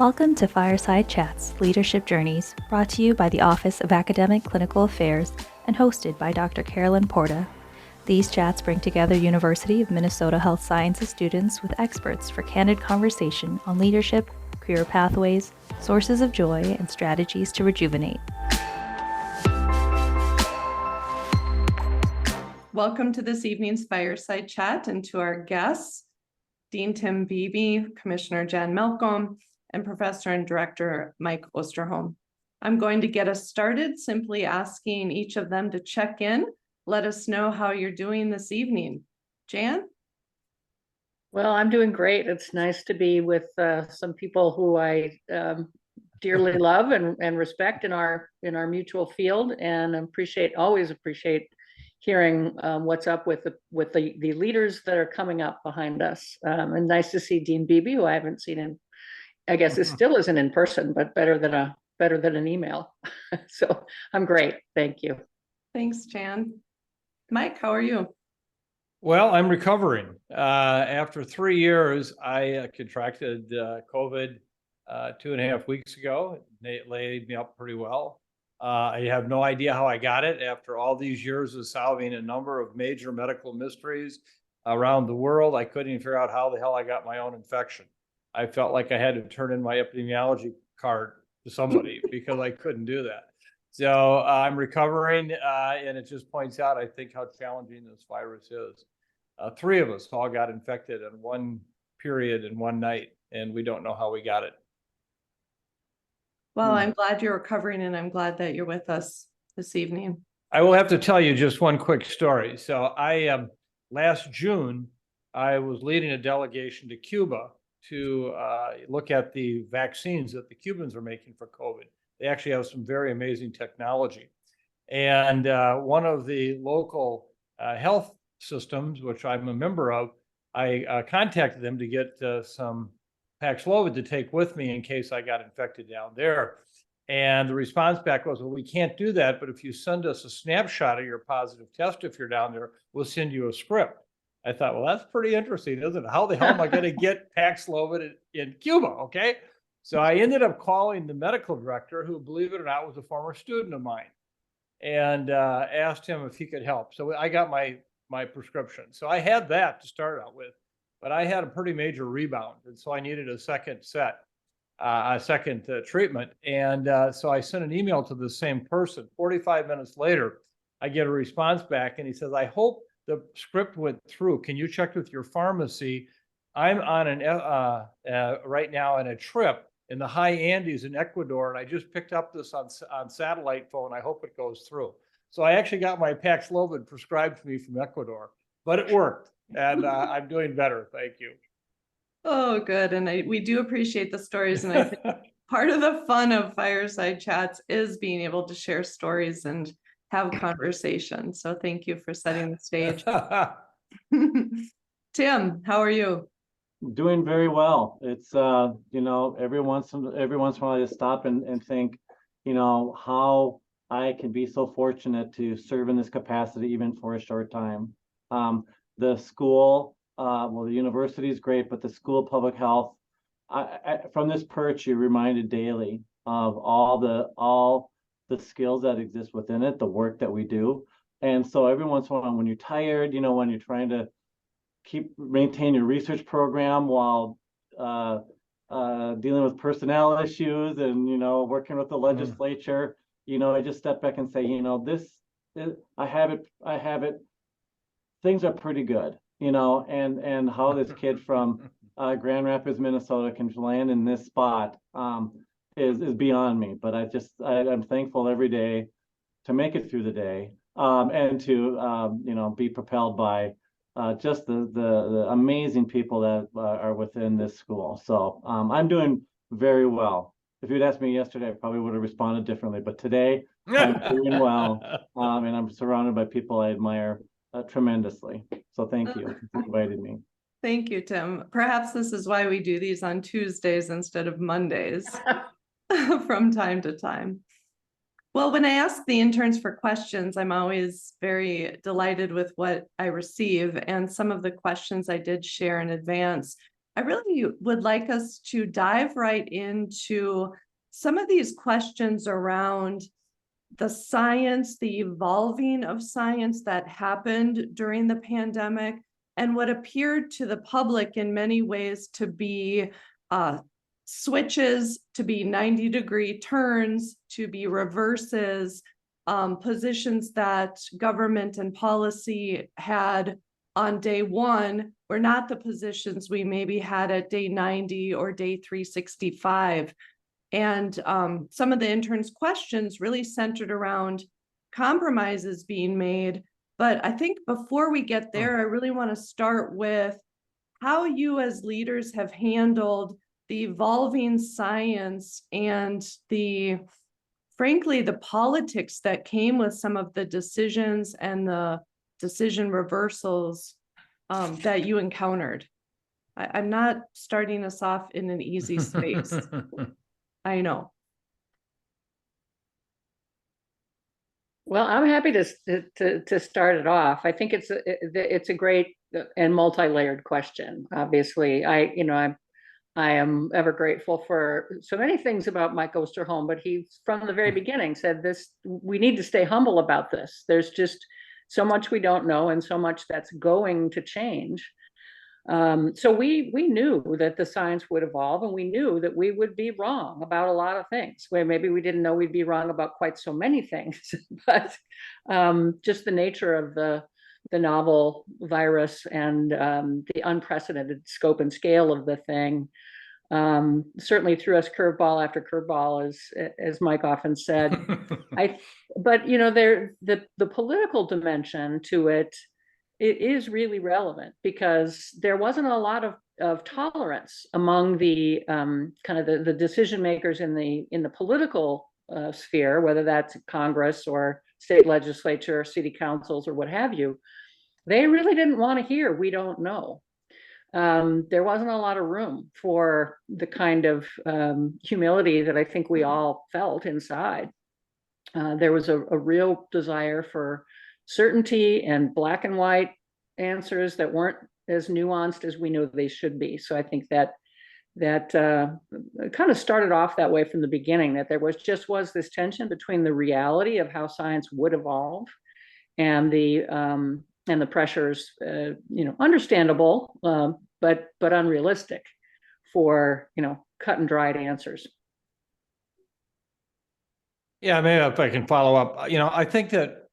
Welcome to Fireside Chats, Leadership Journeys, brought to you by the Office of Academic Clinical Affairs and hosted by Dr. Carolyn Porta. These chats bring together University of Minnesota Health Sciences students with experts for candid conversation on leadership, career pathways, sources of joy, and strategies to rejuvenate. Welcome to this evening's Fireside Chat and to our guests, Dean Tim Beebe, Commissioner Jan Malcolm, and Professor and Director Mike Osterholm. I'm going to get us started simply asking each of them to check in. Let us know how you're doing this evening. Jan? Well, I'm doing great. It's nice to be with some people who I dearly love and respect in our mutual field, and always appreciate hearing what's up with the leaders that are coming up behind us. And nice to see Dean Beebe, who I haven't seen in, I guess it still isn't in person, but better than an email. So I'm great. Thank you. Thanks, Jan. Mike, how are you? Well, I'm recovering. After 3 years, I contracted COVID 2.5 weeks ago. It laid me up pretty well. I have no idea how I got it after all these years of solving a number of major medical mysteries around the world. I couldn't even figure out how the hell I got my own infection. I felt like I had to turn in my epidemiology card to somebody because I couldn't do that. So I'm recovering, and it just points out, I think, how challenging this virus is. 3 of us all got infected in one period in one night, and we don't know how we got it. Well, I'm glad you're recovering, and I'm glad that you're with us this evening. I will have to tell you just one quick story. So last June, I was leading a delegation to Cuba to look at the vaccines that the Cubans are making for COVID. They actually have some very amazing technology. And one of the local health systems, which I'm a member of, I contacted them to get some Paxlovid to take with me in case I got infected down there. And the response back was, well, we can't do that, but if you send us a snapshot of your positive test if you're down there, we'll send you a script. I thought, well, that's pretty interesting, isn't it? How the hell am I going to get Paxlovid in Cuba? Okay. So I ended up calling the medical director, who, believe it or not, was a former student of mine, and asked him if he could help. So I got my prescription. So I had that to start out with, but I had a pretty major rebound. And so I needed a second treatment. And so I sent an email to the same person. 45 minutes later, I get a response back, and he says, I hope the script went through. Can you check with your pharmacy? I'm on right now on a trip in the high Andes in Ecuador, and I just picked up this on satellite phone. I hope it goes through. So I actually got my Paxlovid prescribed to me from Ecuador, but it worked, and I'm doing better. Thank you. Oh, good. And we do appreciate the stories. And I think part of the fun of Fireside Chats is being able to share stories and have conversations. So thank you for setting the stage. Tim, how are you? Doing very well. It's every once in a while I just stop and think, how I can be so fortunate to serve in this capacity even for a short time. The school, the university is great, but the School of Public Health, from this perch, you're reminded daily of all the skills that exist within it, the work that we do. And so every once in a while, when you're tired, when you're trying to maintain your research program while dealing with personnel issues and working with the legislature, I just step back and say, I have it. Things are pretty good, and how this kid from Grand Rapids, Minnesota can land in this spot is beyond me. But I'm thankful every day to make it through the day and to be propelled by just the amazing people that are within this school. So I'm doing very well. If you'd asked me yesterday, I probably would have responded differently. But today, I'm doing well, and I'm surrounded by people I admire tremendously. So thank you for inviting me. Thank you, Tim. Perhaps this is why we do these on Tuesdays instead of Mondays from time to time. Well, when I ask the interns for questions, I'm always very delighted with what I receive. And some of the questions I did share in advance I really would like us to dive right into some of these questions around the science, the evolving of science that happened during the pandemic, and what appeared to the public in many ways to be switches, to be 90-degree turns, to be reverses, positions that government and policy had on day one were not the positions we maybe had at day 90 or day 365. And some of the interns' questions really centered around compromises being made. But I think before we get there, I really want to start with how you as leaders have handled the evolving science and frankly, the politics that came with some of the decisions and the decision reversals that you encountered. I'm not starting us off in an easy space. I know. Well, I'm happy to start it off. I think it's a great and multi-layered question. Obviously, I am ever grateful for so many things about Mike Osterholm, but he from the very beginning said we need to stay humble about this. There's just so much we don't know and so much that's going to change. So we knew that the science would evolve, and we knew that we would be wrong about a lot of things, where maybe we didn't know we'd be wrong about quite so many things, but just the nature of the novel virus and the unprecedented scope and scale of the thing certainly threw us curveball after curveball, as Mike often said. But the political dimension to it is really relevant, because there wasn't a lot of tolerance among the kind of the decision makers in the political sphere, whether that's Congress or state legislature, city councils, or what have you. They really didn't want to hear, we don't know. There wasn't a lot of room for the kind of humility that I think we all felt inside. There was a real desire for certainty and black and white answers that weren't as nuanced as we know they should be. So I think that kind of started off that way from the beginning, that there was this tension between the reality of how science would evolve and the pressures, understandable, but unrealistic for, cut and dried answers. Yeah, maybe if I can follow up, I think that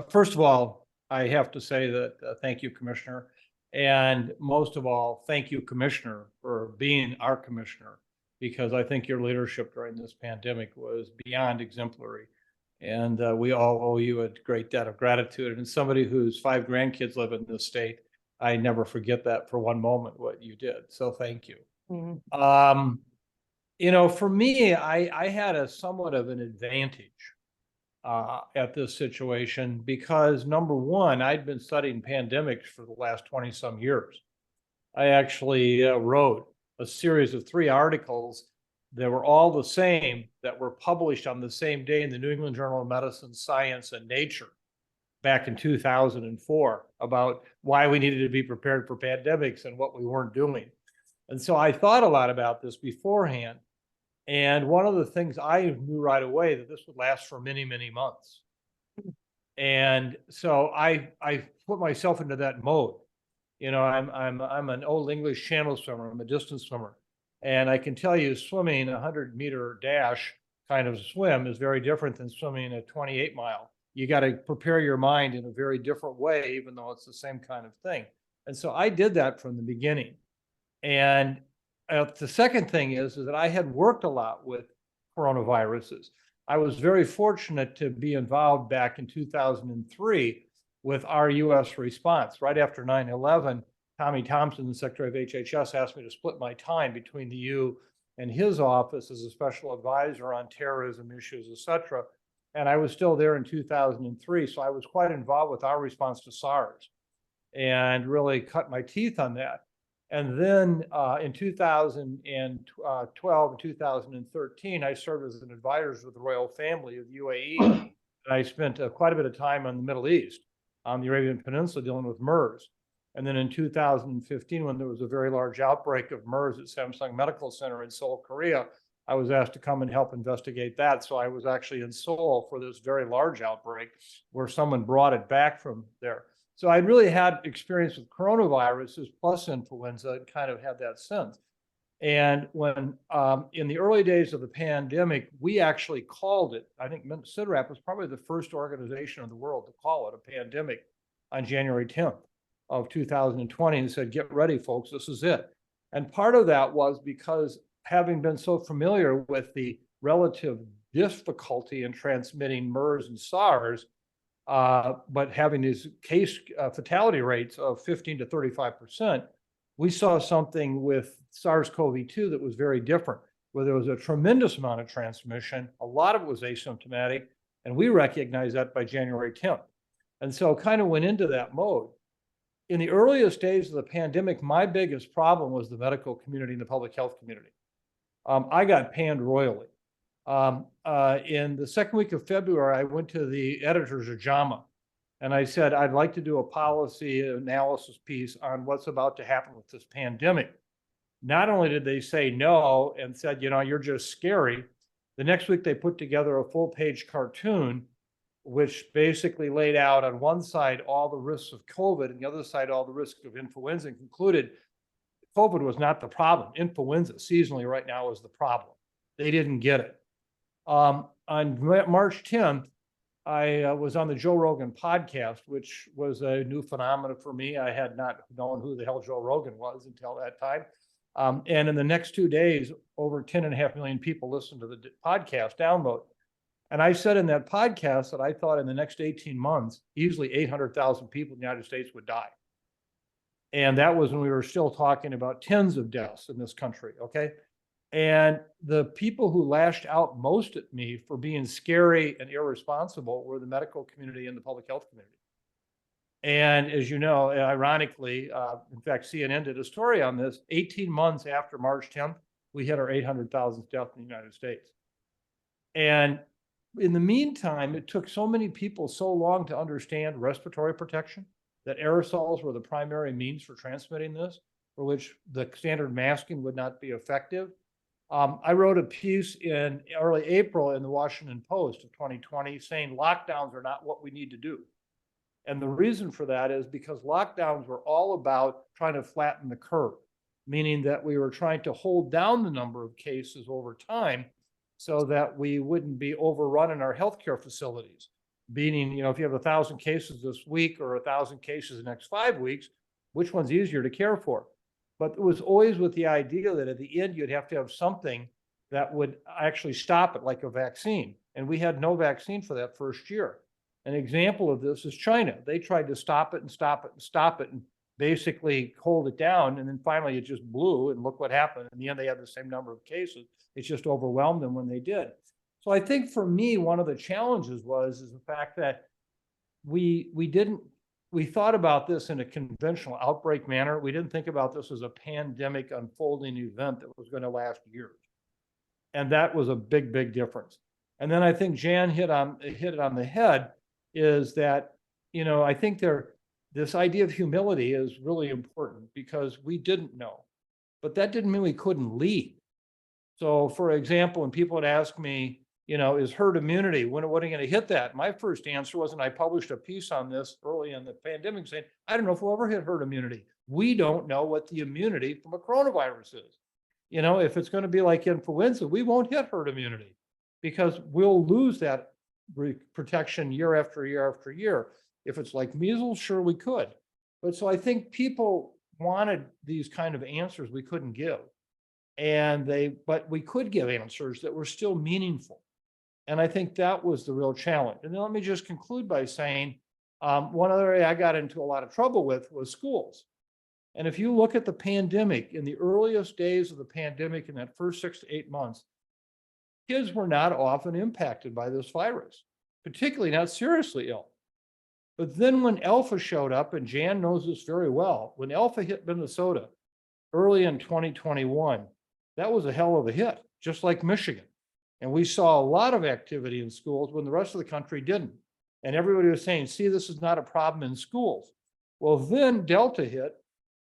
first of all, I have to say that thank you, Commissioner. And most of all, thank you, Commissioner, for being our commissioner, because I think your leadership during this pandemic was beyond exemplary. And we all owe you a great debt of gratitude. And somebody whose 5 grandkids live in this state, I never forget that for one moment, what you did. So thank you. Mm-hmm. For me, I had a somewhat of an advantage at this situation, because number one, I'd been studying pandemics for the last 20 some years. I actually wrote a series of 3 articles that were all the same, that were published on the same day in the New England Journal of Medicine, Science, and Nature back in 2004 about why we needed to be prepared for pandemics and what we weren't doing. And so I thought a lot about this beforehand. And one of the things I knew right away, that this would last for many, many months. And so I put myself into that mode. I'm an old English channel swimmer. I'm a distance swimmer. And I can tell you, swimming a 100-meter dash kind of swim is very different than swimming a 28-mile. You got to prepare your mind in a very different way, even though it's the same kind of thing. And so I did that from the beginning. And the second thing is that I had worked a lot with coronaviruses. I was very fortunate to be involved back in 2003 with our U.S. response. Right after 9/11, Tommy Thompson, the Secretary of HHS, asked me to split my time between the U and his office as a special advisor on terrorism issues, et cetera. And I was still there in 2003, so I was quite involved with our response to SARS and really cut my teeth on that. And then in 2012 and 2013, I served as an advisor with the royal family of the UAE. And I spent quite a bit of time on the Middle East, on the Arabian Peninsula, dealing with MERS. And then in 2015, when there was a very large outbreak of MERS at Samsung Medical Center in Seoul, Korea, I was asked to come and help investigate that. So I was actually in Seoul for this very large outbreak where someone brought it back from there. So I really had experience with coronaviruses plus influenza and kind of had that sense. And when in the early days of the pandemic, we actually called it, I think CIDRAP was probably the first organization in the world to call it a pandemic on January 10th of 2020 and said, get ready, folks, this is it. And part of that was because having been so familiar with the relative difficulty in transmitting MERS and SARS, but having these case fatality rates of 15 to 35%, we saw something with SARS-CoV-2 that was very different, where there was a tremendous amount of transmission. A lot of it was asymptomatic, and we recognized that by January 10th. And so kind of went into that mode. In the earliest days of the pandemic, my biggest problem was the medical community and the public health community. I got panned royally. In the second week of February, I went to the editors of JAMA and I said, I'd like to do a policy analysis piece on what's about to happen with this pandemic. Not only did they say no and said, you know, you're just scary, the next week they put together a full-page cartoon which basically laid out on one side all the risks of COVID and the other side all the risks of influenza, and concluded COVID was not the problem. Influenza seasonally right now is the problem. They didn't get it. On March 10th, I was on the Joe Rogan podcast, which was a new phenomenon for me. I had not known who the hell Joe Rogan was until that time. And in the next 2 days, over 10.5 million people listened to the podcast download. And I said in that podcast that I thought in the next 18 months, easily 800,000 people in the United States would die. And that was when we were still talking about tens of deaths in this country, okay? And the people who lashed out most at me for being scary and irresponsible were the medical community and the public health community. And as you know, ironically, in fact, CNN did a story on this. 18 months after March 10th, we hit our 800,000th death in the United States. And in the meantime, it took so many people so long to understand respiratory protection, that aerosols were the primary means for transmitting this, for which the standard masking would not be effective. I wrote a piece in early April in the Washington Post of 2020 saying lockdowns are not what we need to do. And the reason for that is because lockdowns were all about trying to flatten the curve, meaning that we were trying to hold down the number of cases over time so that we wouldn't be overrun in our healthcare facilities. Meaning, you know, if you have 1,000 cases this week or 1,000 cases the next 5 weeks, which one's easier to care for? But it was always with the idea that at the end, you'd have to have something that would actually stop it, like a vaccine. And we had no vaccine for that first year. An example of this is China. They tried to stop it and stop it and stop it and basically hold it down. And then finally it just blew, and look what happened. In the end, they had the same number of cases. It just overwhelmed them when they did. So I think for me, one of the challenges is the fact that we thought about this in a conventional outbreak manner. We didn't think about this as a pandemic unfolding event that was going to last years. And that was a big, big difference. And then I think Jan hit it on the head, is that, you know, I think this idea of humility is really important, because we didn't know, but that didn't mean we couldn't lead. So for example, when people would ask me, you know, is herd immunity, when are you going to hit that? My first answer was, and I published a piece on this early in the pandemic saying, I don't know if we'll ever hit herd immunity. We don't know what the immunity from a coronavirus is. You know, if it's going to be like influenza, we won't hit herd immunity, because we'll lose that protection year after year after year. If it's like measles, sure, we could. But so I think people wanted these kind of answers we couldn't give. But we could give answers that were still meaningful. And I think that was the real challenge. And then let me just conclude by saying, one other area I got into a lot of trouble with was schools. And if you look at the pandemic, in the earliest days of the pandemic, in that first 6 to 8 months, kids were not often impacted by this virus, particularly not seriously ill. But then when Alpha showed up, and Jan knows this very well, when Alpha hit Minnesota early in 2021, that was a hell of a hit, just like Michigan. And we saw a lot of activity in schools when the rest of the country didn't. And everybody was saying, see, this is not a problem in schools. Well, then Delta hit,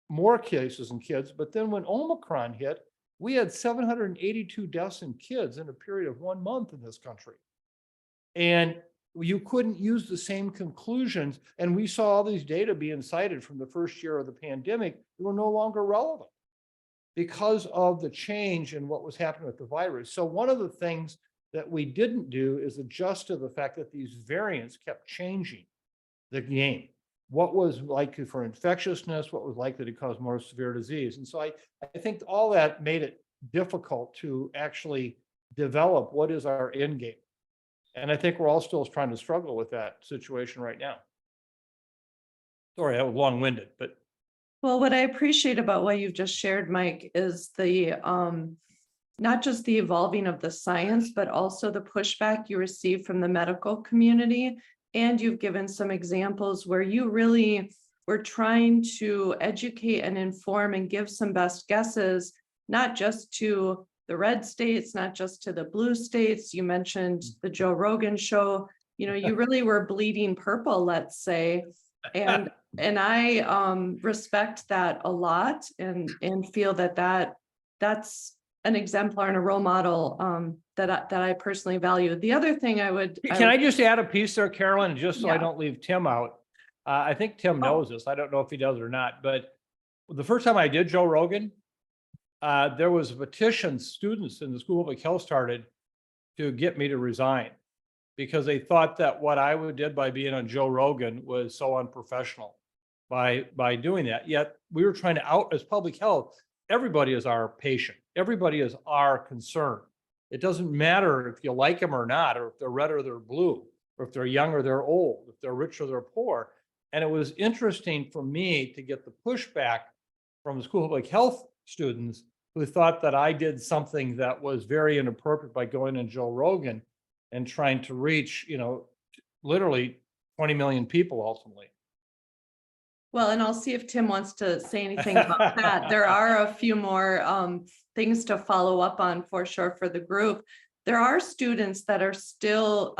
more cases in kids, but then when Omicron hit, we had 782 deaths in kids in a period of 1 month in this country. And you couldn't use the same conclusions. And we saw all these data being cited from the first year of the pandemic that were no longer relevant because of the change in what was happening with the virus. So one of the things that we didn't do is adjust to the fact that these variants kept changing the game. What was likely for infectiousness, what was likely to cause more severe disease. And so I think all that made it difficult to actually develop what is our end game. And I think we're all still trying to struggle with that situation right now. Sorry, I was long-winded, but. Well, what I appreciate about what you've just shared, Mike, is the not just the evolving of the science, but also the pushback you receive from the medical community. And you've given some examples where you really were trying to educate and inform and give some best guesses, not just to the red states, not just to the blue states. You mentioned the Joe Rogan show. You know, you really were bleeding purple, let's say. And I respect that a lot and feel that's an exemplar and a role model that I personally value. The other thing Can I just add a piece there, Carolyn, just so I Yeah. don't leave Tim out? I think Tim knows this. I don't know if he does or not, but the first time I did Joe Rogan, there was a petition students in the School of Public Health started to get me to resign because they thought that what I did by being on Joe Rogan was so unprofessional by doing that. Yet we were trying to out as public health. Everybody is our patient. Everybody is our concern. It doesn't matter if you like them or not, or if they're red or they're blue, or if they're young or they're old, if they're rich or they're poor. And it was interesting for me to get the pushback from the School of Public Health students who thought that I did something that was very inappropriate by going on Joe Rogan and trying to reach, literally 20 million people ultimately. Well, and I'll see if Tim wants to say anything about that. There are a few more things to follow up on for sure for the group. There are students that are still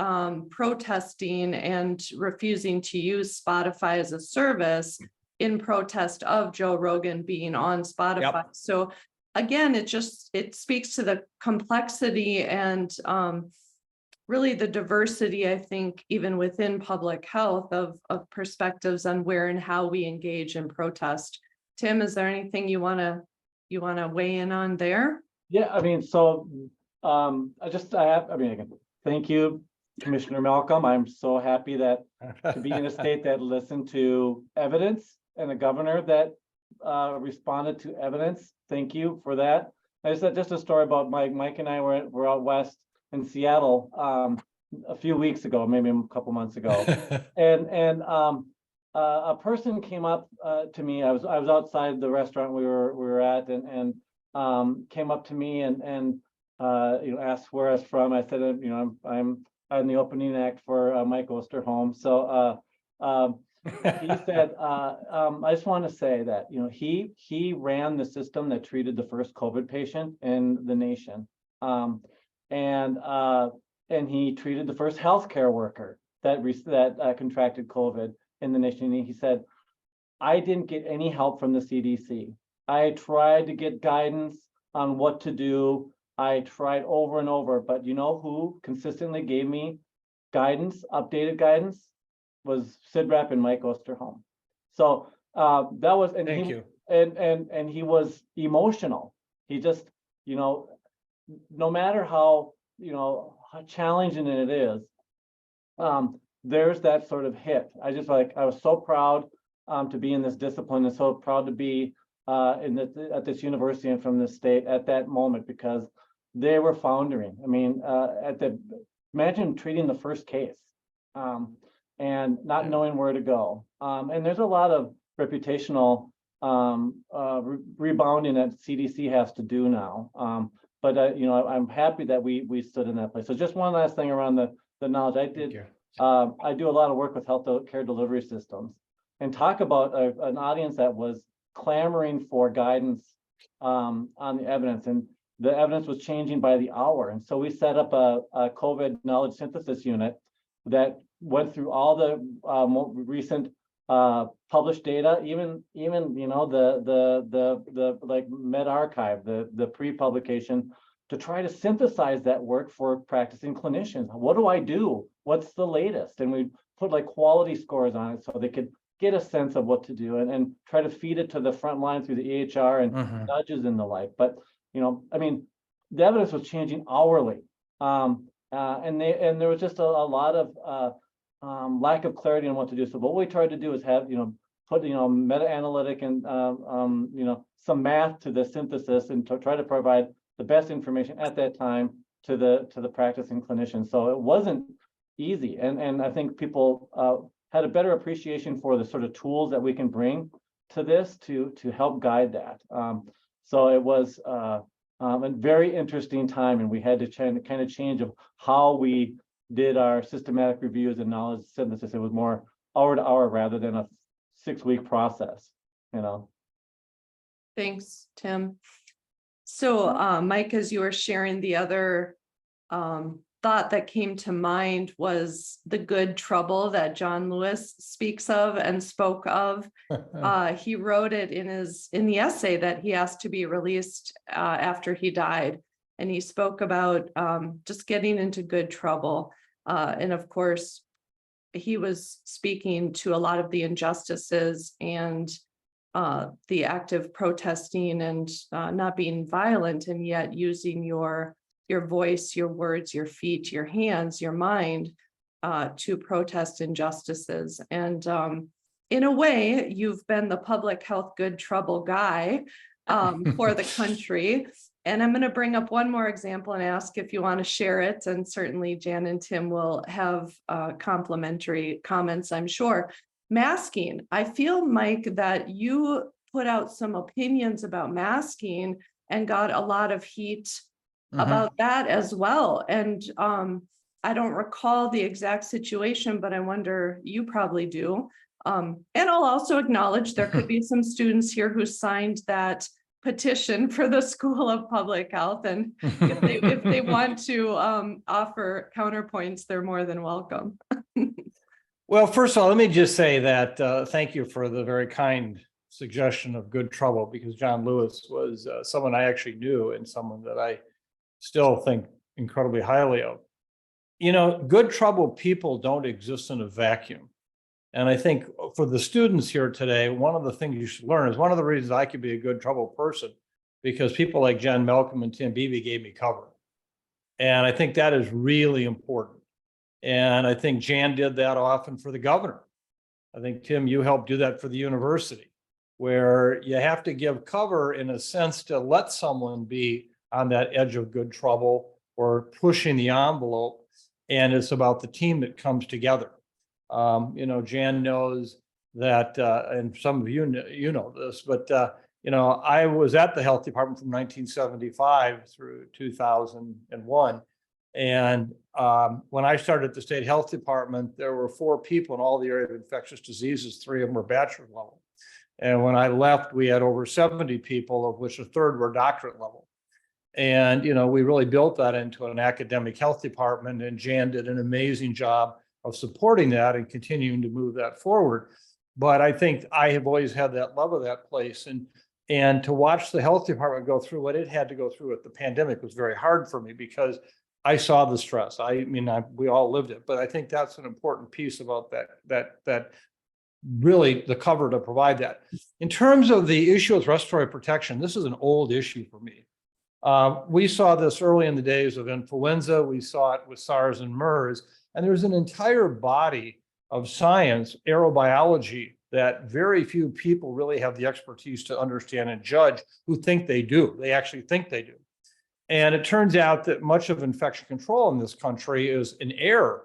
protesting and refusing to use Spotify as a service in protest of Joe Rogan being on Spotify. Yep. So again, it speaks to the complexity and really the diversity, I think, even within public health of perspectives on where and how we engage in protest. Tim, is there anything you want to weigh in on there? Yeah, I mean, so thank you, Commissioner Malcolm. I'm so happy that to be in a state that listened to evidence and a governor that responded to evidence. Thank you for that. I just a story about Mike and I were out west in Seattle a few weeks ago, maybe a couple months ago, and a person came up to me. I was outside the restaurant we were at, and came up to me and asked where I was from. I said, I'm in the opening act for Mike Osterholm. So he said, I just want to say that he ran the system that treated the first COVID patient in the nation. And he treated the first healthcare worker that contracted COVID in the nation. And he said, I didn't get any help from the CDC. I tried to get guidance on what to do. I tried over and over, but you know who consistently gave me guidance, updated guidance, was CIDREP and Mike Osterholm. So that was, and Thank you. And he was emotional. He just, no matter how challenging it is, there's that sort of hit. I was so proud to be in this discipline and so proud to be at this university and from this state at that moment, because they were foundering. I mean, imagine treating the first case and not knowing where to go. And there's a lot of reputational rebounding that CDC has to do now. But I'm happy that we stood in that place. So just one last thing around the knowledge. I do a lot of work with health care delivery systems, and talk about an audience that was clamoring for guidance on the evidence, and the evidence was changing by the hour. And so we set up a COVID knowledge synthesis unit that went through all the more recent published data, even you know the like medRxiv, the pre-publication, to try to synthesize that work for practicing clinicians. What do I do? What's the latest? And we put like quality scores on it so they could get a sense of what to do, and try to feed it to the front line through the EHR and nudges and the like. But you know, I mean, the evidence was changing hourly, and there was just a lot of lack of clarity on what to do. So what we tried to do is have, you know, put, you know, meta-analytic and you know, some math to the synthesis, and to try to provide the best information at that time to the practicing clinicians. So it wasn't easy, and I think people had a better appreciation for the sort of tools that we can bring to this to help guide that. So it was a very interesting time, and we had to kind of change of how we did our systematic reviews and knowledge synthesis. It was more hour to hour rather than a 6-week process, you know. Thanks, Tim. So, Mike, as you were sharing, the other thought that came to mind was the good trouble that John Lewis speaks of and spoke of. He wrote it in the essay that he asked to be released after he died. And he spoke about just getting into good trouble. And of course, he was speaking to a lot of the injustices and the active protesting and not being violent, and yet using your voice, your words, your feet, your hands, your mind to protest injustices. And in a way, you've been the public health good trouble guy for the country. And I'm going to bring up one more example and ask if you want to share it. And certainly Jan and Tim will have complimentary comments, I'm sure. Masking. I feel, Mike, that you put out some opinions about masking and got a lot of heat about that as well. And I don't recall the exact situation, but I wonder, you probably do. And I'll also acknowledge there could be some students here who signed that petition for the School of Public Health, and if they want to offer counterpoints, they're more than welcome. Well, first of all, let me just say that thank you for the very kind suggestion of good trouble, because John Lewis was someone I actually knew and someone that I still think incredibly highly of. You know, good trouble people don't exist in a vacuum. And I think for the students here today, one of the things you should learn is one of the reasons I could be a good trouble person, because people like Jen Malcolm and Tim Beebe gave me cover. And I think that is really important. And I think Jan did that often for the governor. I think, Tim, you helped do that for the university, where you have to give cover in a sense to let someone be on that edge of good trouble or pushing the envelope. And it's about the team that comes together. You know, Jan knows that, and some of you know this, but you know, I was at the health department from 1975 through 2001. And when I started at the state health department, there were 4 people in all the area of infectious diseases. 3 of them were bachelor's level. And when I left, we had over 70 people, of which a third were doctorate level. And, you know, we really built that into an academic health department, and Jan did an amazing job of supporting that and continuing to move that forward. But I think I have always had that love of that place, and to watch the health department go through what it had to go through with the pandemic was very hard for me, because I saw the stress. I mean, we all lived it, but I think that's an important piece about that really the cover to provide that. In terms of the issue with respiratory protection, this is an old issue for me. We saw this early in the days of influenza. We saw it with SARS and MERS, and there's an entire body of science, aerobiology, that very few people really have the expertise to understand and judge, who think they do. They actually think they do. And it turns out that much of infection control in this country is an error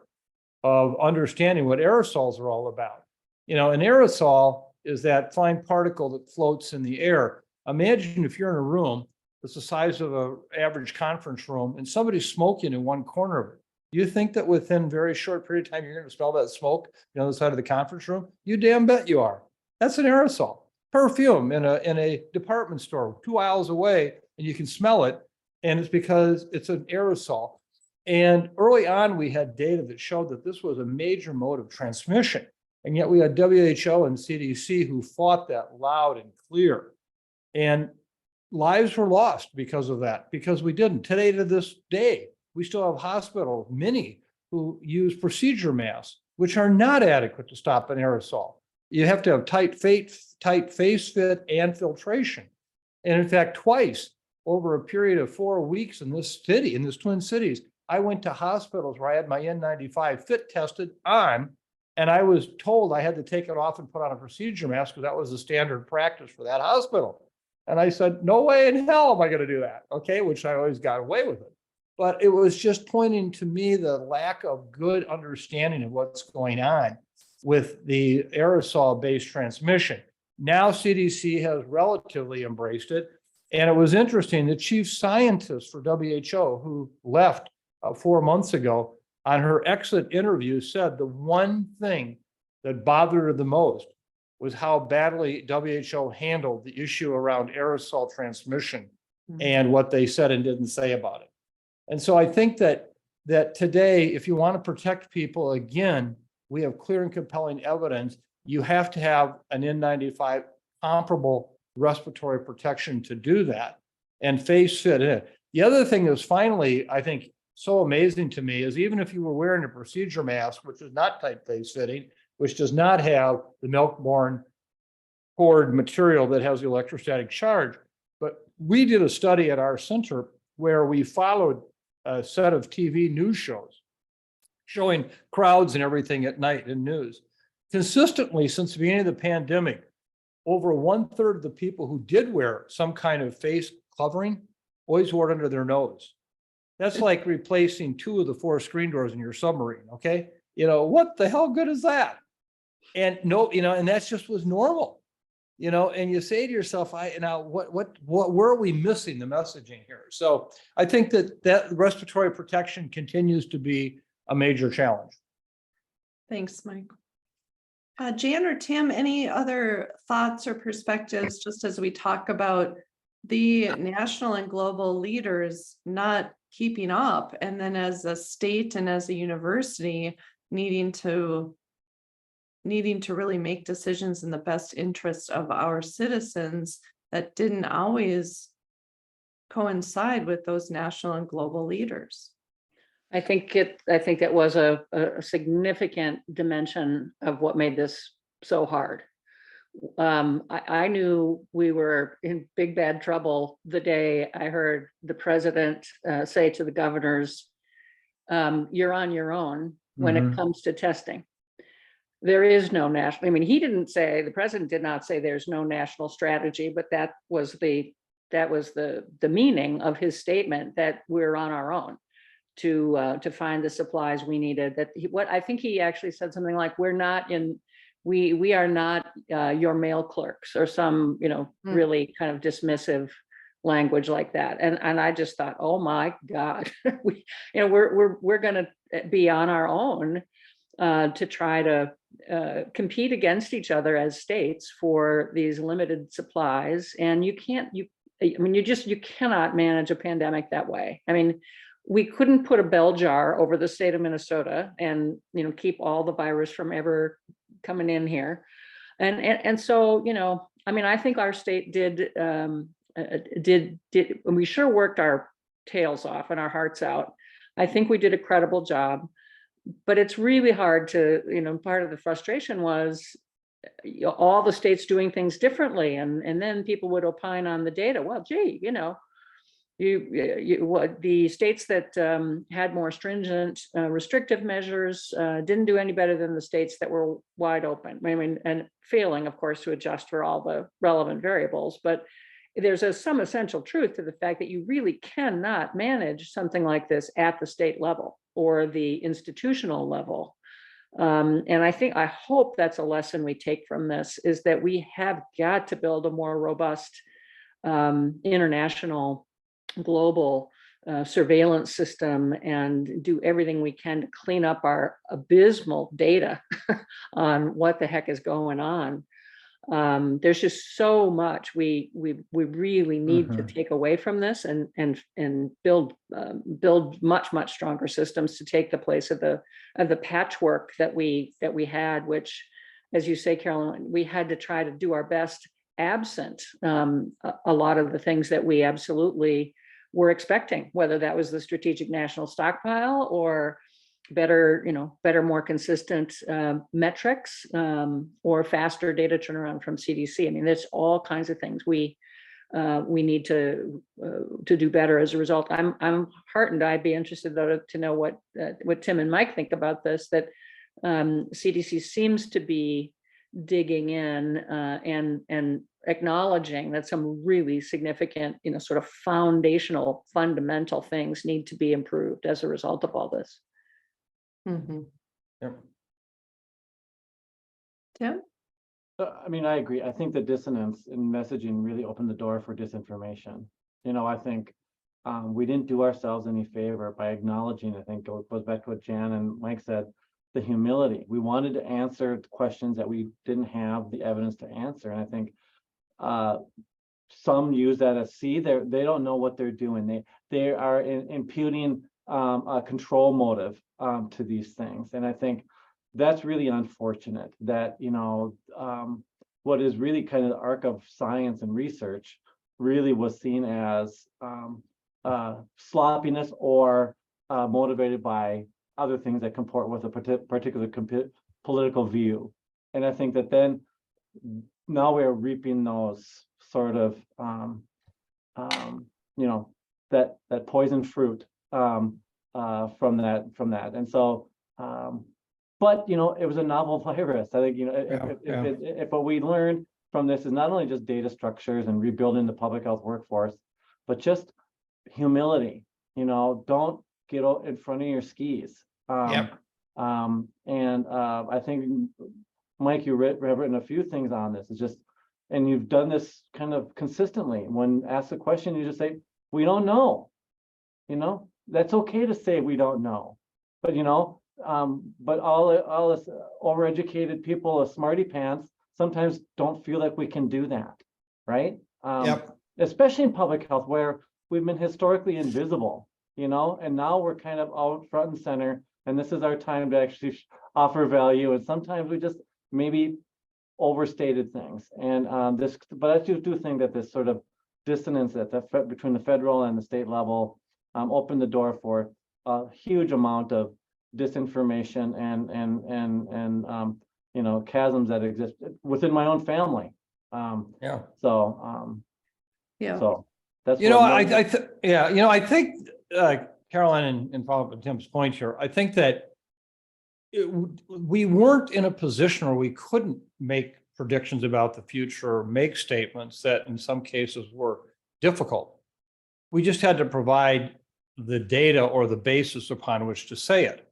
of understanding what aerosols are all about. You know, an aerosol is that fine particle that floats in the air. Imagine if you're in a room that's the size of an average conference room and somebody's smoking in one corner of it. You think that within a very short period of time, you're going to smell that smoke on the other side of the conference room? You damn bet you are. That's an aerosol. Perfume in a department store 2 aisles away, and you can smell it. And it's because it's an aerosol. And early on, we had data that showed that this was a major mode of transmission. And yet we had WHO and CDC who fought that loud and clear. And lives were lost because of that, because we didn't. Today, to this day, we still have hospitals, many, who use procedure masks, which are not adequate to stop an aerosol. You have to have tight face fit and filtration. And in fact, twice over a period of 4 weeks in this city, in this Twin Cities, I went to hospitals where I had my N95 fit tested on, and I was told I had to take it off and put on a procedure mask because that was the standard practice for that hospital. And I said, no way in hell am I going to do that. Okay, which I always got away with it. But it was just pointing to me the lack of good understanding of what's going on with the aerosol-based transmission. Now CDC has relatively embraced it. And it was interesting, the chief scientist for WHO, who left 4 months ago, on her exit interview said the one thing that bothered her the most was how badly WHO handled the issue around aerosol transmission and what they said and didn't say about it. And so I think that today, if you want to protect people, again, we have clear and compelling evidence. You have to have an N95 comparable respiratory protection to do that and face fit in. The other thing that's finally, I think, so amazing to me is even if you were wearing a procedure mask, which is not tight face fitting, which does not have the milk-borne cord material that has the electrostatic charge. But we did a study at our center where we followed a set of TV news shows showing crowds and everything at night in news. Consistently since the beginning of the pandemic, over 1/3 of the people who did wear some kind of face covering always wore it under their nose. That's like replacing 2 of the 4 screen doors in your submarine, okay? What the hell good is that? And no, and that's just was normal, and you say to yourself, where are we missing the messaging here? So I think that respiratory protection continues to be a major challenge. Thanks, Mike. Jan or Tim, any other thoughts or perspectives, just as we talk about the national and global leaders not keeping up, and then as a state and as a university needing to really make decisions in the best interest of our citizens that didn't always coincide with those national and global leaders? I think that was a significant dimension of what made this so hard. I knew we were in big bad trouble the day I heard the president say to the governors, you're on your own when it comes to testing. There is no national, the president did not say there's no national strategy, but that was the meaning of his statement, that we're on our own to find the supplies we needed. I think he actually said something like, we are not your mail clerks, or some, really kind of dismissive language like that. And I just thought, oh my God, we're going to be on our own to try to compete against each other as states for these limited supplies. And you cannot manage a pandemic that way. We couldn't put a bell jar over the state of Minnesota and, keep all the virus from ever coming in here. And so, I think our state did, we sure worked our tails off and our hearts out. I think we did a credible job, but it's really hard to, part of the frustration was all the states doing things differently. And then people would opine on the data. Well, gee, the states that had more stringent restrictive measures didn't do any better than the states that were wide open. And failing, of course, to adjust for all the relevant variables. But there's some essential truth to the fact that you really cannot manage something like this at the state level or the institutional level. And I hope that's a lesson we take from this, is that we have got to build a more robust international global surveillance system and do everything we can to clean up our abysmal data on what the heck is going on. There's just so much we really need to take away from this and build much stronger systems to take the place of the patchwork that we had, which as you say, Carolyn, we had to try to do our best absent a lot of the things that we absolutely were expecting, whether that was the strategic national stockpile or better, more consistent metrics or faster data turnaround from CDC. I mean, there's all kinds of things we need to do better as a result. I'm heartened. I'd be interested though to know what Tim and Mike think about this, that CDC seems to be digging in and acknowledging that some really significant, sort of foundational, fundamental things need to be improved as a result of all this. Mm-hmm. Yep. Tim? I mean, I agree. I think the dissonance in messaging really opened the door for disinformation. I think we didn't do ourselves any favor by acknowledging, I think it goes back to what Jan and Mike said, the humility. We wanted to answer questions that we didn't have the evidence to answer. And I think some use that as they don't know what they're doing. They are imputing a control motive to these things. And I think that's really unfortunate that, what is really kind of the arc of science and research really was seen as sloppiness or motivated by other things that comport with a particular political view. And I think that then now we're reaping those sort of, that poison fruit from that. And so, but, it was a novel virus. I think, if what we learned from this is not only just data structures and rebuilding the public health workforce, but just humility, don't get in front of your skis. I think, Mike, you've written a few things on this. It's just, and you've done this kind of consistently. When asked a question, you just say, we don't know. That's okay to say we don't know. But, but all us overeducated people, smarty pants, sometimes don't feel like we can do that, right? Especially in public health, where we've been historically invisible, and now we're kind of out front and center, and this is our time to actually offer value. And sometimes we just maybe overstated things. And but I do think that this sort of dissonance between the federal and the state level opened the door for a huge amount of disinformation and chasms that exist within my own family. So that's I think Carolyn and follow up with Tim's point here. I think that we weren't in a position where we couldn't make predictions about the future or make statements that in some cases were difficult. We just had to provide the data or the basis upon which to say it.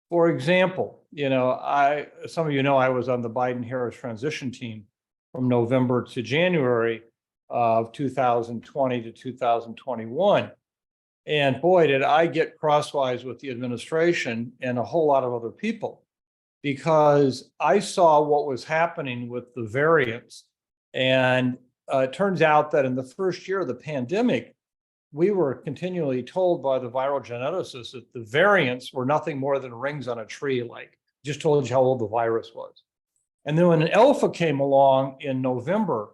For example, some of I was on the Biden-Harris transition team from November to January of 2020 to 2021. And boy, did I get crosswise with the administration and a whole lot of other people, because I saw what was happening with the variants. And it turns out that in the first year of the pandemic, we were continually told by the viral geneticists that the variants were nothing more than rings on a tree, like just told you how old the virus was. And then when an alpha came along in November,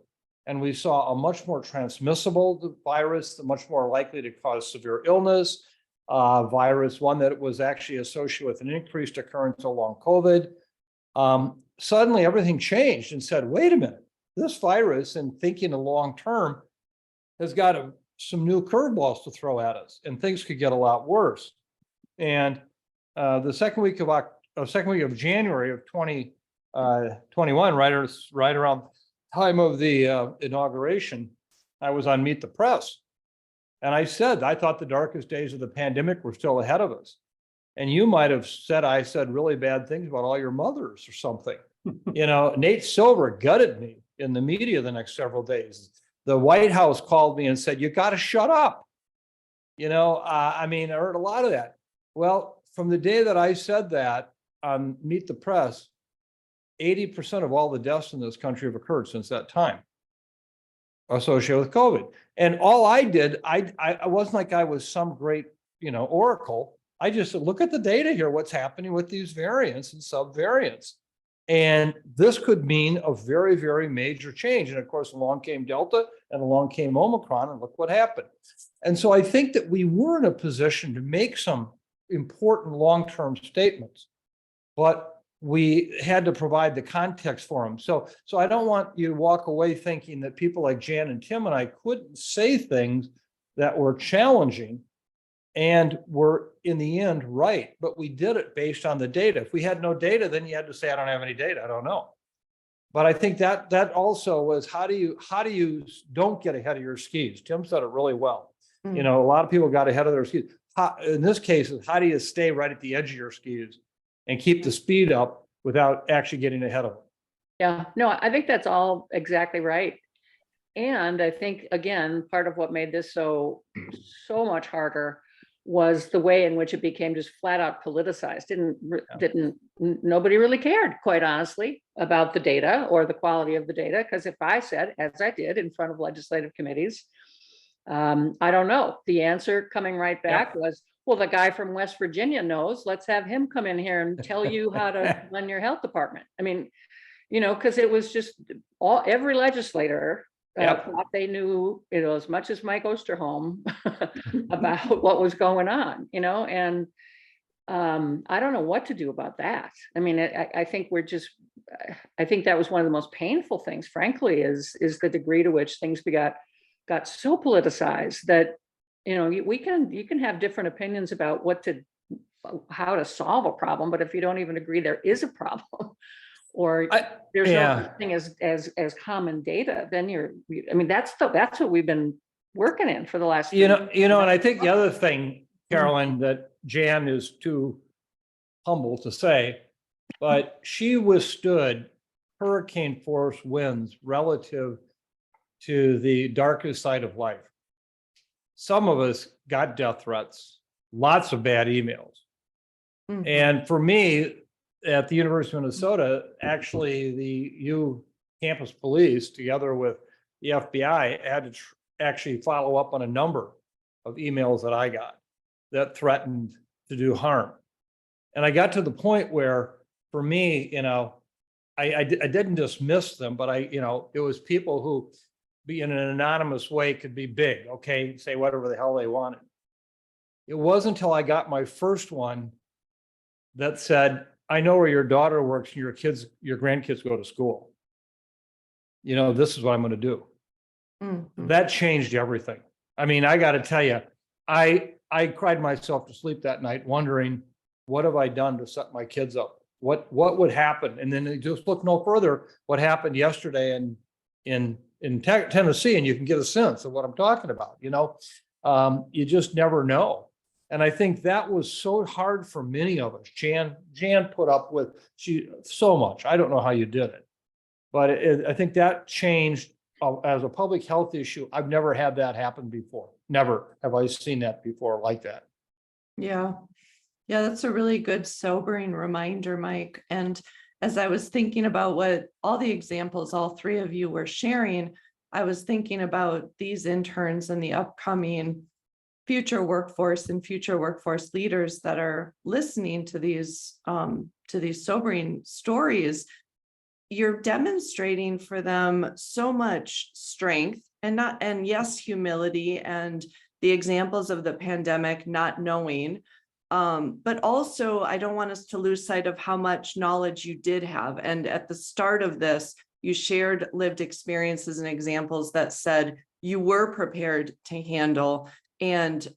and we saw a much more transmissible virus, much more likely to cause severe illness, virus, one that was actually associated with an increased occurrence of long COVID. Suddenly everything changed and said, wait a minute, this virus, and thinking the long term, has got some new curveballs to throw at us, and things could get a lot worse. And the second week of January of 2021, right around time of the inauguration, I was on Meet the Press. And I said, I thought the darkest days of the pandemic were still ahead of us. And you might have said, I said really bad things about all your mothers or something. Nate Silver gutted me in the media the next several days. The White House called me and said, you got to shut up. I heard a lot of that. Well, from the day that I said that on Meet the Press, 80% of all the deaths in this country have occurred since that time associated with COVID. And all I did, I wasn't like I was some great, oracle. I just said, look at the data here, what's happening with these variants and subvariants. And this could mean a very, very major change. And of course, along came Delta and along came Omicron, and look what happened. And so I think that we were in a position to make some important long-term statements, but we had to provide the context for them. So I don't want you to walk away thinking that people like Jan and Tim and I couldn't say things that were challenging and were in the end right, but we did it based on the data. If we had no data, then you had to say, I don't have any data, I don't know. But I think that also was how do you don't get ahead of your skis? Tim said it really well. You know, a lot of people got ahead of their skis. In this case, how do you stay right at the edge of your skis and keep the speed up without actually getting ahead of them? Yeah, no, I think that's all exactly right. And I think, again, part of what made this so much harder was the way in which it became just flat out politicized. Nobody really cared, quite honestly, about the data or the quality of the data. Because if I said, as I did in front of legislative committees, I don't know, the answer coming right back was, well, the guy from West Virginia knows, let's have him come in here and tell you how to run your health department. I mean, you know, because it was just every legislator thought they knew, you know, as much as Mike Osterholm about what was going on, you know, and I don't know what to do about that. I mean, I think I think that was one of the most painful things, frankly, is the degree to which things got so politicized that, you know, you can have different opinions about how to solve a problem, but if you don't even agree there is a problem, or there's no such thing as common data, then I mean, that's what we've been working in for the last, you know, and I think the other thing, Carolyn, that Jan is too humble to say, but she withstood hurricane force winds relative to the darkest side of life. Some of us got death threats, lots of bad emails. And for me, at the University of Minnesota, actually the campus police, together with the FBI, had to actually follow up on a number of emails that I got that threatened to do harm. And I got to the point where, for me, you know, I didn't dismiss them, but you know, it was people who, in an anonymous way, could be big, okay, say whatever the hell they wanted. It wasn't until I got my first one that said, I know where your daughter works and your grandkids go to school. You know, this is what I'm going to do. That changed everything. I mean, I got to tell you, I cried myself to sleep that night wondering, what have I done to set my kids up? What would happen? And then just look no further, what happened yesterday in Tennessee, and you can get a sense of what I'm talking about. You know, you just never know. And I think that was so hard for many of us. Jan put up with so much. I don't know how you did it, but I think that changed as a public health issue. I've never had that happen before. Never have I seen that before like that. Yeah, that's a really good sobering reminder, Mike. And as I was thinking about what all the examples all three of you were sharing, I was thinking about these interns and the upcoming future workforce and future workforce leaders that are listening to these sobering stories. You're demonstrating for them so much strength and yes, humility, and the examples of the pandemic, not knowing, but also I don't want us to lose sight of how much knowledge you did have. And at the start of this, you shared lived experiences and examples that said you were prepared to handle and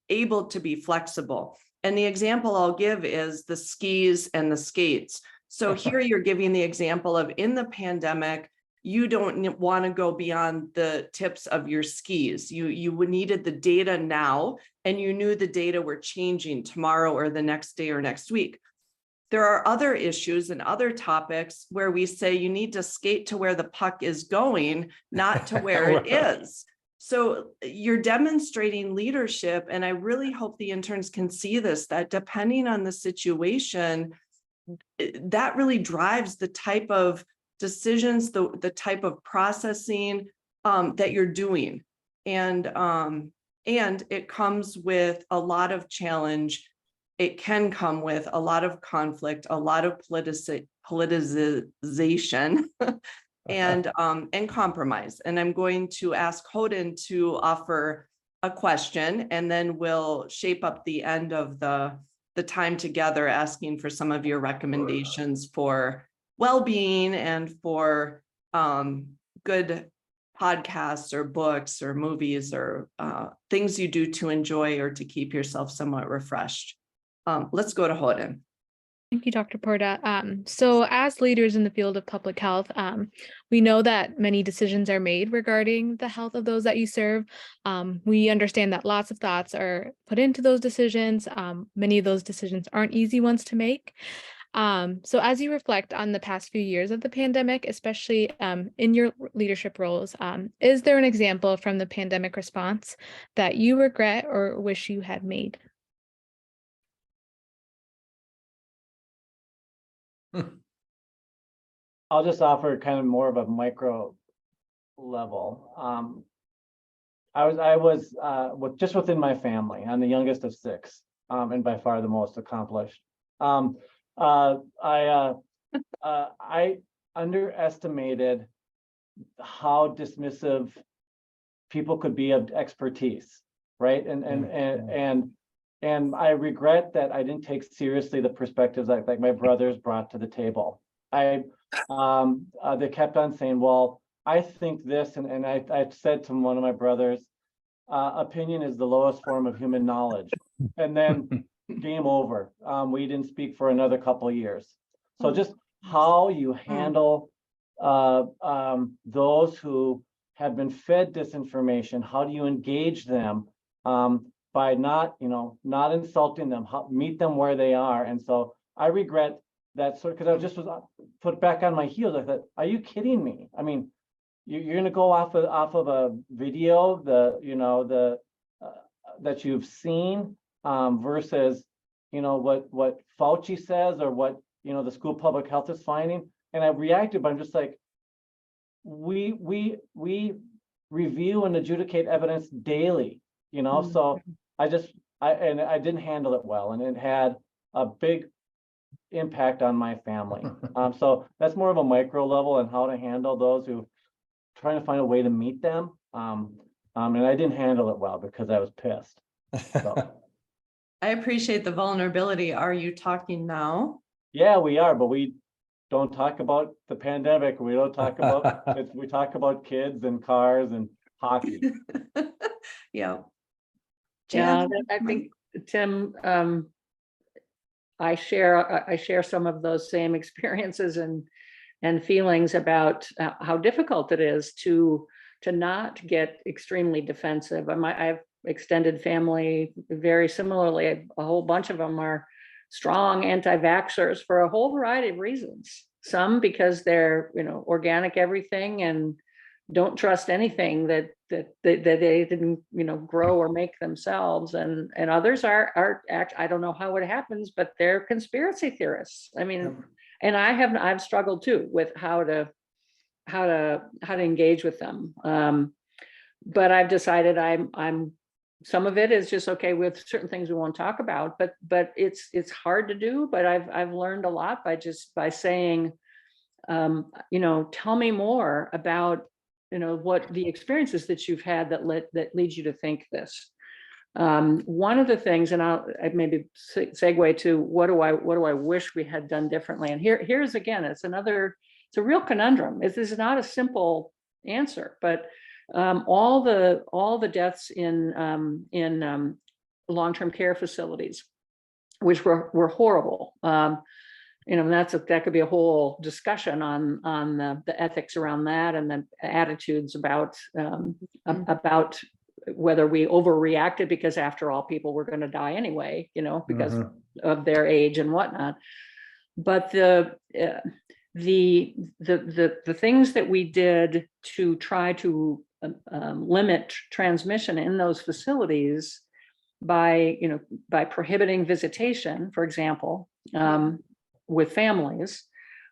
able to be flexible. And the example I'll give is the skis and the skates. So here you're giving the example of, in the pandemic, you don't want to go beyond the tips of your skis. You needed the data now, and you knew the data were changing tomorrow or the next day or next week. There are other issues and other topics where we say you need to skate to where the puck is going, not to where it is. So you're demonstrating leadership, and I really hope the interns can see this, that depending on the situation, that really drives the type of decisions, the type of processing that you're doing. And it comes with a lot of challenge it can come with a lot of conflict, a lot of politicization and compromise. And I'm going to ask Hoden to offer a question, and then we'll shape up the end of the time together, asking for some of your recommendations for well-being and for good podcasts or books or movies or things you do to enjoy or to keep yourself somewhat refreshed. Let's go to Hoden. Thank you, Dr. Porta. So as leaders in the field of public health, we know that many decisions are made regarding the health of those that you serve. We understand that lots of thoughts are put into those decisions. Many of those decisions aren't easy ones to make. So as you reflect on the past few years of the pandemic, especially in your leadership roles, is there an example from the pandemic response that you regret or wish you had made? I'll just offer kind of more of a micro level. I was just within my family. I'm the youngest of 6, and by far the most accomplished. I underestimated how dismissive people could be of expertise, right? And I regret that I didn't take seriously the perspectives like my brothers brought to the table. They kept on saying, well, I think this, and I said to one of my brothers, opinion is the lowest form of human knowledge. And then game over. We didn't speak for another couple of years. So just how you handle those who have been fed disinformation, how do you engage them by not insulting them, meet them where they are. And so I regret that sort of, because I was put back on my heels. I thought, are you kidding me? I mean, you're going to go off of a video that you've seen versus what Fauci says or what the school public health is finding. And I reacted, but I'm just like, we review and adjudicate evidence daily, so I didn't handle it well, and it had a big impact on my family. So that's more of a micro level and how to handle those who trying to find a way to meet them. And I didn't handle it well because I was pissed. So. I appreciate the vulnerability. Are you talking now? Yeah, we are, but we don't talk about the pandemic. We don't talk about it. We talk about kids and cars and hockey. Yeah. Yeah, I think, Tim, I share some of those same experiences and feelings about how difficult it is to not get extremely defensive. I have extended family very similarly. A whole bunch of them are strong anti-vaxxers for a whole variety of reasons. Some because they're organic everything and don't trust anything that they didn't grow or make themselves, and others are I don't know how it happens, but they're conspiracy theorists. I mean, and I've struggled too with how to engage with them. But I've decided I'm some of it is just okay with certain things we won't talk about, but it's hard to do. But I've learned a lot by saying, tell me more about what the experiences that you've had that leads you to think this. One of the things, and I maybe segue to what do I wish we had done differently. And here's again, it's a real conundrum. This is not a simple answer, but all the deaths in long-term care facilities, which were horrible. That could be a whole discussion on the ethics around that and the attitudes about whether we overreacted, because after all, people were going to die anyway, because of their age and whatnot. But the things that we did to try to limit transmission in those facilities by prohibiting visitation, for example, with families,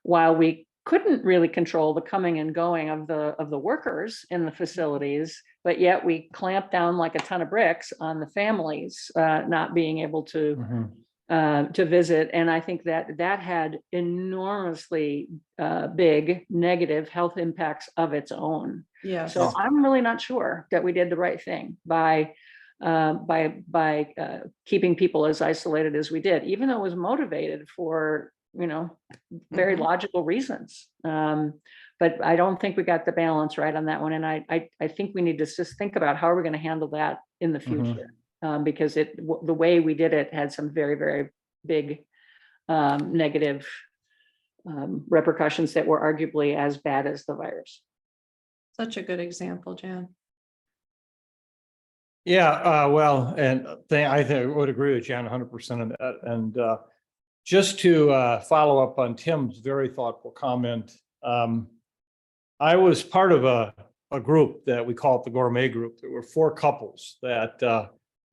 while we couldn't really control the coming and going of the workers in the facilities, but yet we clamped down like a ton of bricks on the families not being able to to visit. And I think that that had enormously big negative health impacts of its own. Yes. So I'm really not sure that we did the right thing by keeping people as isolated as we did, even though it was motivated for, you know, very logical reasons. But I don't think we got the balance right on that one. And I think we need to just think about how are we going to handle that in the future, because the way we did it had some very, very big negative repercussions that were arguably as bad as the virus. Such a good example, Jan. Yeah, well, and I think I would agree with Jan 100% on that. And just to follow up on Tim's very thoughtful comment, I was part of a group that we call it the Gourmet Group. There were 4 couples that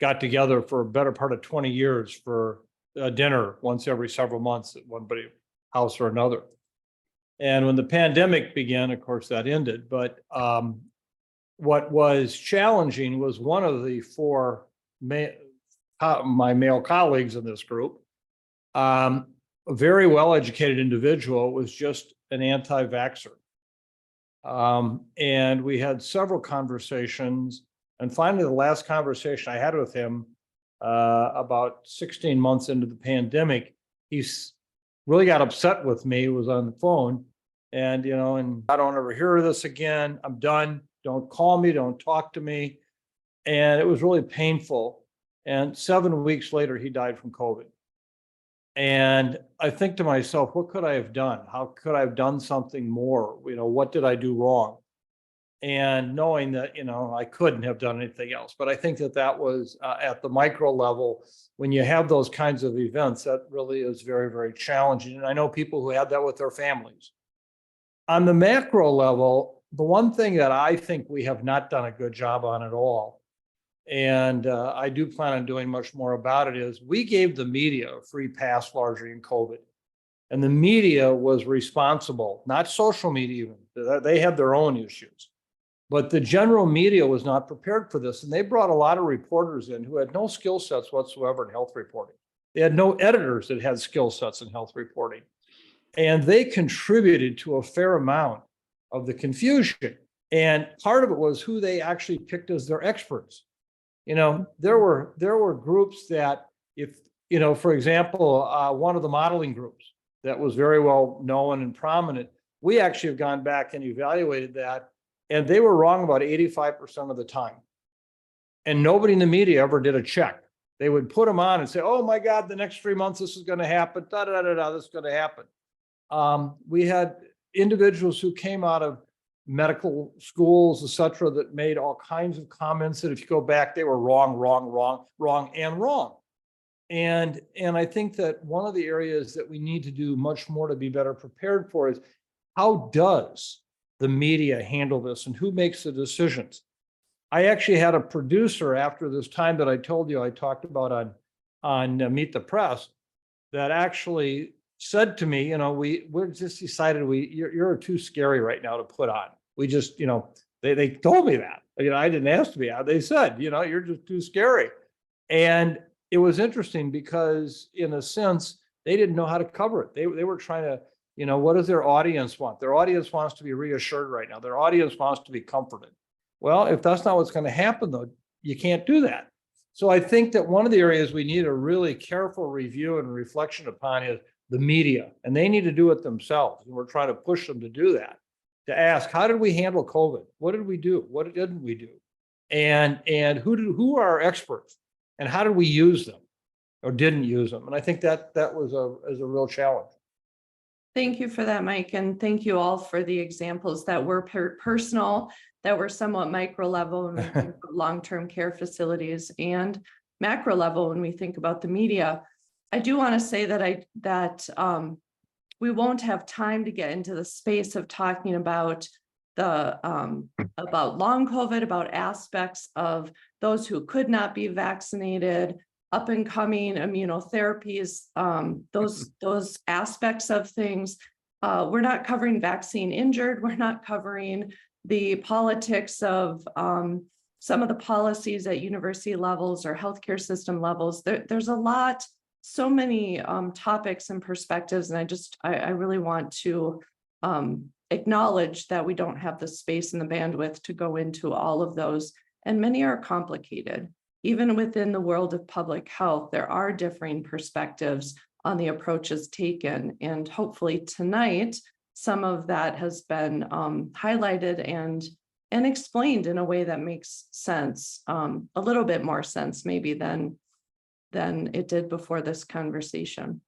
got together for a better part of 20 years for dinner once every several months at one house or another. And when the pandemic began, of course, that ended. But what was challenging was one of the 4 my male colleagues in this group, a very well-educated individual, was just an anti-vaxxer. And we had several conversations. And finally, the last conversation I had with him about 16 months into the pandemic, he's really got upset with me. He was on the phone and, you know, and I don't ever hear of this again. I'm done. Don't call me. Don't talk to me. And it was really painful. And 7 weeks later, he died from COVID. And I think to myself, what could I have done? How could I have done something more? You know, what did I do wrong? And knowing that, you know, I couldn't have done anything else. But I think that that was at the micro level, when you have those kinds of events, that really is very, very challenging. And I know people who had that with their families. On the macro level, the one thing that I think we have not done a good job on at all, and I do plan on doing much more about it, is we gave the media a free pass largely in COVID. And the media was responsible, not social media even. They had their own issues. But the general media was not prepared for this. And they brought a lot of reporters in who had no skill sets whatsoever in health reporting. They had no editors that had skill sets in health reporting. And they contributed to a fair amount of the confusion. And part of it was who they actually picked as their experts. You know, there were groups that, if, you know, for example, one of the modeling groups that was very well known and prominent, we actually have gone back and evaluated that, and they were wrong about 85% of the time. And nobody in the media ever did a check. They would put them on and say, oh my God, the next 3 months, this is going to happen. This is going to happen. We had individuals who came out of medical schools, et cetera, that made all kinds of comments that if you go back, they were wrong. And I think that one of the areas that we need to do much more to be better prepared for is, how does the media handle this and who makes the decisions? I actually had a producer after this time that I told you I talked about on Meet the Press that actually said to me, you know, we're just decided you're too scary right now to put on. We just, you know, they told me that, you know, I didn't ask to be out. They said, you know, you're just too scary. And it was interesting because in a sense, they didn't know how to cover it. They were trying to, you know, what does their audience want? Their audience wants to be reassured right now. Their audience wants to be comforted. Well, if that's not what's going to happen though, you can't do that. So I think that one of the areas we need a really careful review and reflection upon is the media, and they need to do it themselves. And we're trying to push them to do that, to ask, how did we handle COVID? What did we do? What didn't we do? And who are our experts, and how did we use them or didn't use them? And I think that was a real challenge. Thank you for that, Mike. And thank you all for the examples that were personal, that were somewhat micro level when we think of long-term care facilities, and macro level when we think about the media. I do want to say that we won't have time to get into the space of talking about about long COVID, about aspects of those who could not be vaccinated, up and coming immunotherapies, those aspects of things. We're not covering vaccine injured. We're not covering the politics of some of the policies at university levels or healthcare system levels. There's a lot so many topics and perspectives, and I really want to acknowledge that we don't have the space and the bandwidth to go into all of those, and many are complicated. Even within the world of public health, there are differing perspectives on the approaches taken, and hopefully tonight some of that has been highlighted and explained in a way that makes sense, a little bit more sense maybe than it did before this conversation.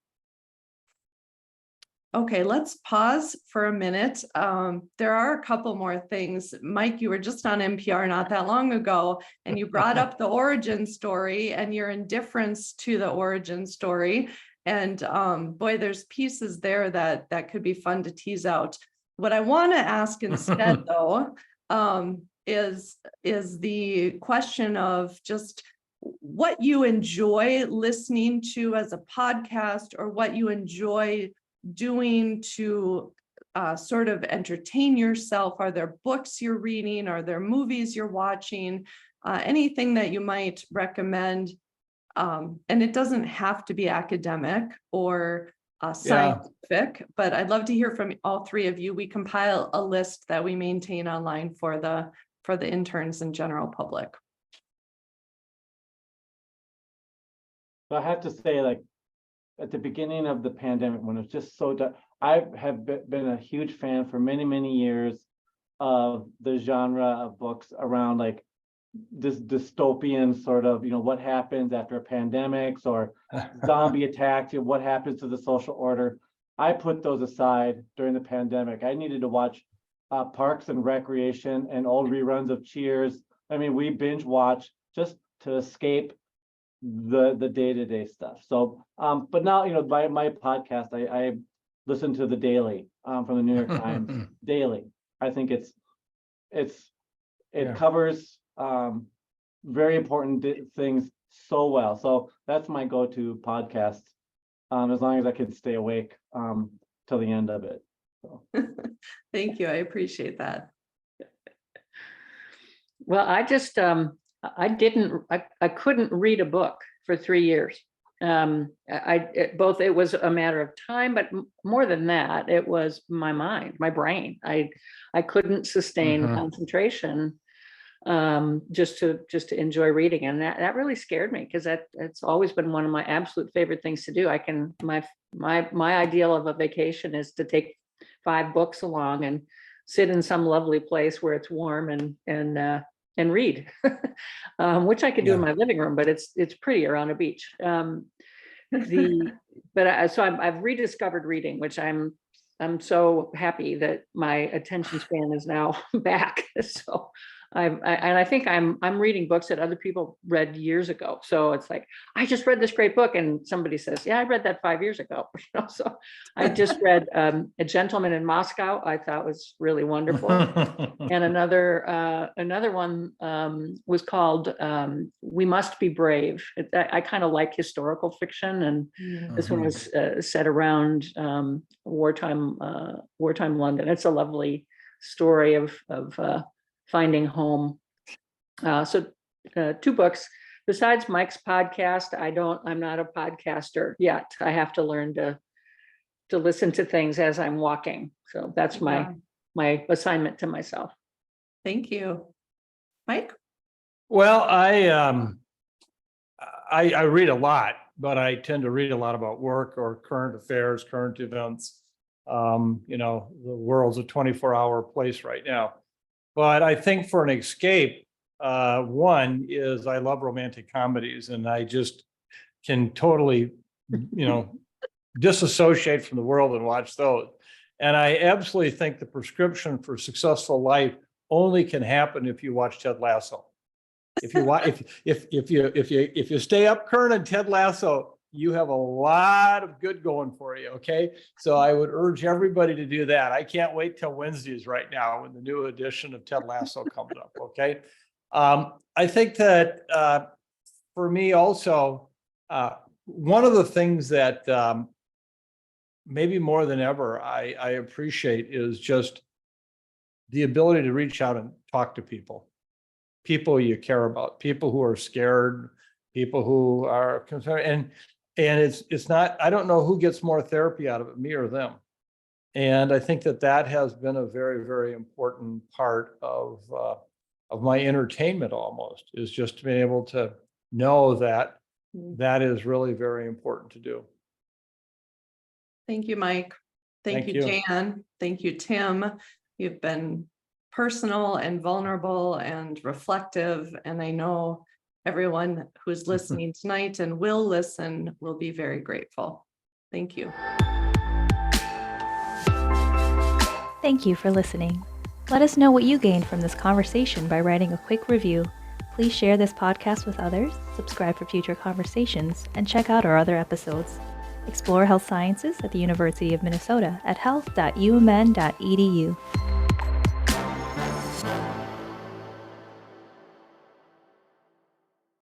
Okay, let's pause for a minute. There are a couple more things. Mike, you were just on NPR not that long ago, and you brought up the origin story and your indifference to the origin story. And boy, there's pieces there that could be fun to tease out. What I want to ask instead, though, is the question of just what you enjoy listening to as a podcast, or what you enjoy doing to sort of entertain yourself. Are there books you're reading? Are there movies you're watching? Anything that you might recommend? And it doesn't have to be academic or scientific, but I'd love to hear from all three of you. We compile a list that we maintain online for the interns and general public. So I have to say, like, at the beginning of the pandemic, when it was just so dark, I have been a huge fan for many, many years of the genre of books around like this dystopian sort of, what happens after pandemics or zombie attacks, what happens to the social order. I put those aside during the pandemic. I needed to watch Parks and Recreation and old reruns of Cheers. I mean, we binge watch just to escape the day-to-day stuff. So but now, my podcast, I listen to the Daily from the New York Times daily. I think it covers very important things so well. So that's my go-to podcast, as long as I can stay awake till the end of it. So. Thank you. I appreciate that. Well, I just I couldn't read a book for 3 years. It was a matter of time, but more than that, it was my mind, my brain. I couldn't sustain concentration just to enjoy reading, and that really scared me, because it's always been one of my absolute favorite things to do. My ideal of a vacation is to take 5 books along and sit in some lovely place where it's warm and read, which I could do in my living room, but it's prettier on a beach. So I've rediscovered reading, which I'm so happy that my attention span is now back. So I think I'm reading books that other people read years ago. So it's like, I just read this great book, and somebody says, yeah, I read that 5 years ago. So I just read A Gentleman in Moscow. I thought was really wonderful. And another one was called We Must Be Brave. I kind of like historical fiction, and this one was set around wartime London. It's a lovely story of finding home. So 2 books. Besides Mike's podcast, I'm not a podcaster yet. I have to learn to listen to things as I'm walking. So that's my assignment to myself. Thank you. Mike? Well, I read a lot, but I tend to read a lot about work or current affairs, current events. The world's a 24-hour place right now. But I think for an escape, one is I love romantic comedies, and I just can totally, disassociate from the world and watch those. And I absolutely think the prescription for successful life only can happen if you watch Ted Lasso. If you watch, if you stay up current on Ted Lasso, you have a lot of good going for you. Okay. So I would urge everybody to do that. I can't wait till Wednesdays right now when the new edition of Ted Lasso comes up. Okay. I think that for me also, one of the things that maybe more than ever I appreciate is just the ability to reach out and talk to people you care about, people who are scared, people who are concerned. And And it's not, I don't know who gets more therapy out of it, me or them. And I think that has been a very, very important part of my entertainment almost, is just to be able to know that that is really very important to do. Thank you, Mike. Thank Thank you, you. Jan. Thank you, Tim. You've been personal and vulnerable and reflective, and I know everyone who's listening tonight and will listen will be very grateful. Thank you. Thank you for listening. Let us know what you gained from this conversation by writing a quick review. Please share this podcast with others, subscribe for future conversations, and check out our other episodes. Explore health sciences at the University of Minnesota at health.umn.edu.